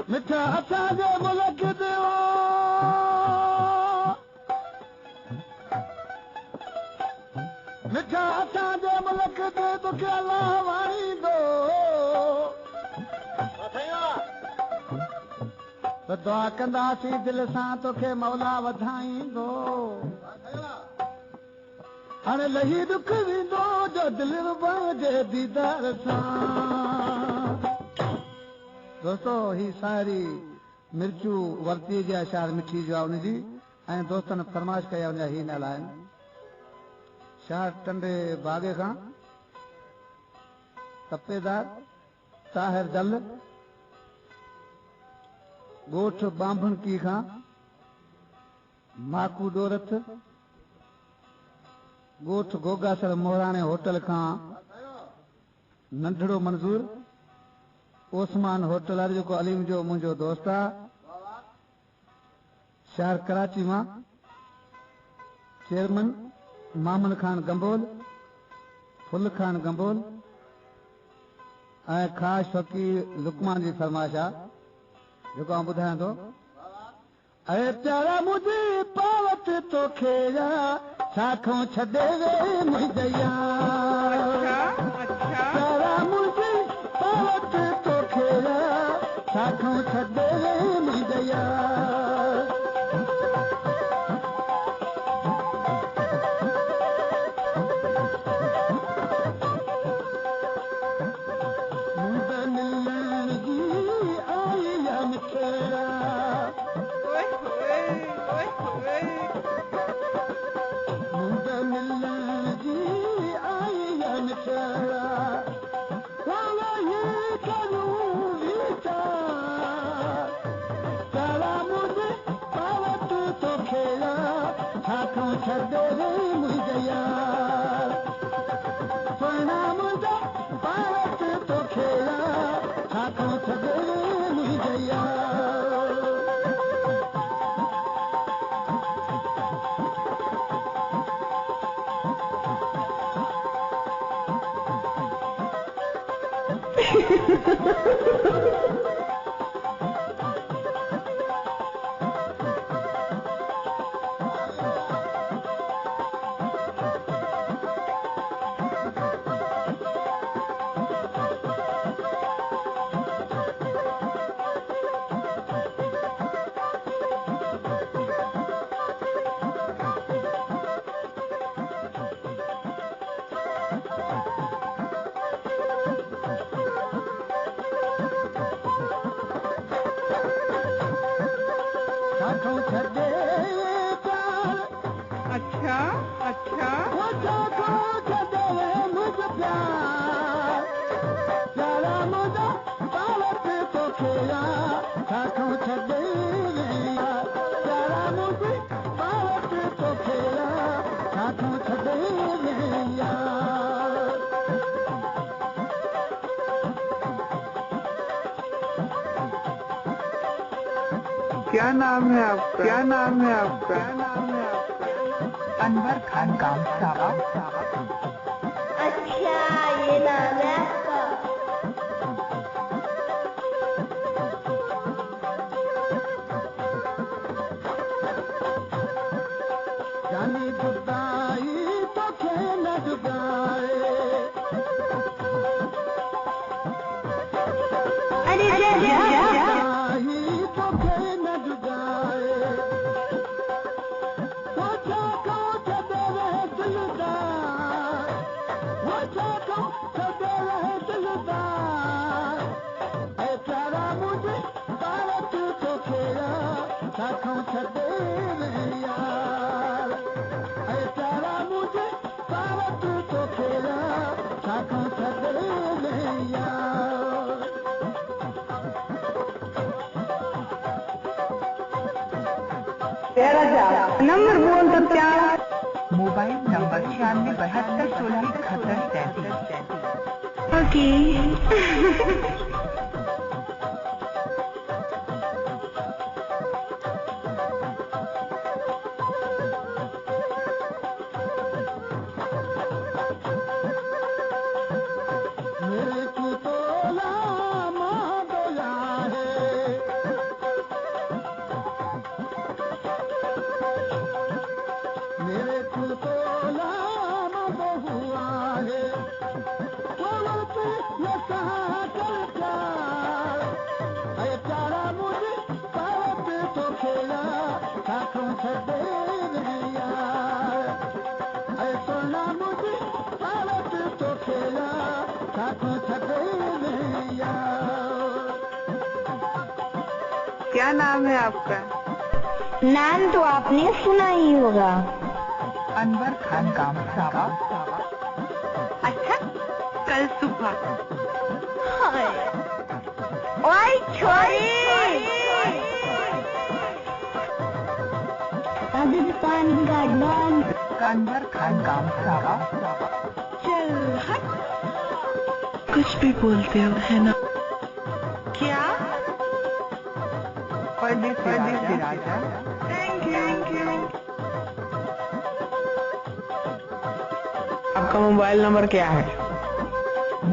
मिठा असांजे मुल्क देव मिठा असांजे मुल्क ते तोखे अलाह वारींदो त दुआ कंदासीं दिल सां तोखे मौला वधाईंदो हाणे लही दुख वेंदो जो दिल जे दीदार सां दोस्तो ही सारी मिर्चू वरती जे अशार मिठी जो आहे उनजी ऐं दोस्तनि फरमाइश कया उनजा ही नाला आहिनि शाह टंडे बागे खां तपेदार ताहिर दल ॻोठ बांभणकी खां माकू डोरथ ॻोठ गोगासर मोहराणे होटल खां नंढड़ो मंज़ूर ओसमान होटल वारो जेको अलीम जो मुंहिंजो दोस्त आहे शहर कराची मां चेयरमैन मामन खान गंबोल फुल खान गंबोल ऐं ख़ासि फ़कीर लुकमान जी फरमाइश आहे जेको आउं ॿुधायां थो अरे प्यारा मुंहिंजी पावत तोखे छा खां छॾे वे मुंहिंजा प्यारा मुंहिंजी पावत तोखे छा खां छॾे वे मुंहिंजा क्या नाम है आपका? क्या नाम है आपका? अनवर खान गांव सावा। अच्छा ये नाम है आपका? जानी जुदाई तो खेल जुदाई अरे नंबर बोल तो क्या? Mobile number 9672167133। ओके। फुलको नाम बहु आहे कोवत न साकर प्यार अरे प्यारा मुझे पावत तो खेला साखों छदे यार अरे सोना मुझे पावत तो खेला साखों छदे यार। क्या नाम है आपका? नाम तो आपने सुना ही होगा। अनवर खान गामसावा। अच्छा, कल सुबह। ओए छोरी, राजस्थान का डॉन। अनवर खान गामसावा। चल हट। कुछ भी बोलते हो है ना? क्या? परदेसी राजा। Thank you. आपका मोबाइल नंबर क्या है?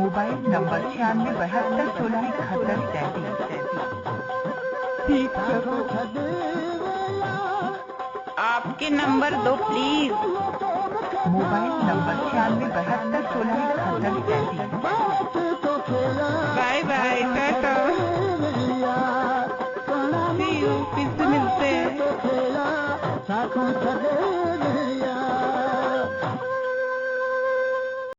Mobile number 9672167133। साखों छदे यार आपके नंबर दो प्लीज। Mobile number 9672167133। बात तो खेला बाय बाय, टाटा। यार सोना See you, फिर से मिलते हैं। तो खेला साखों छदे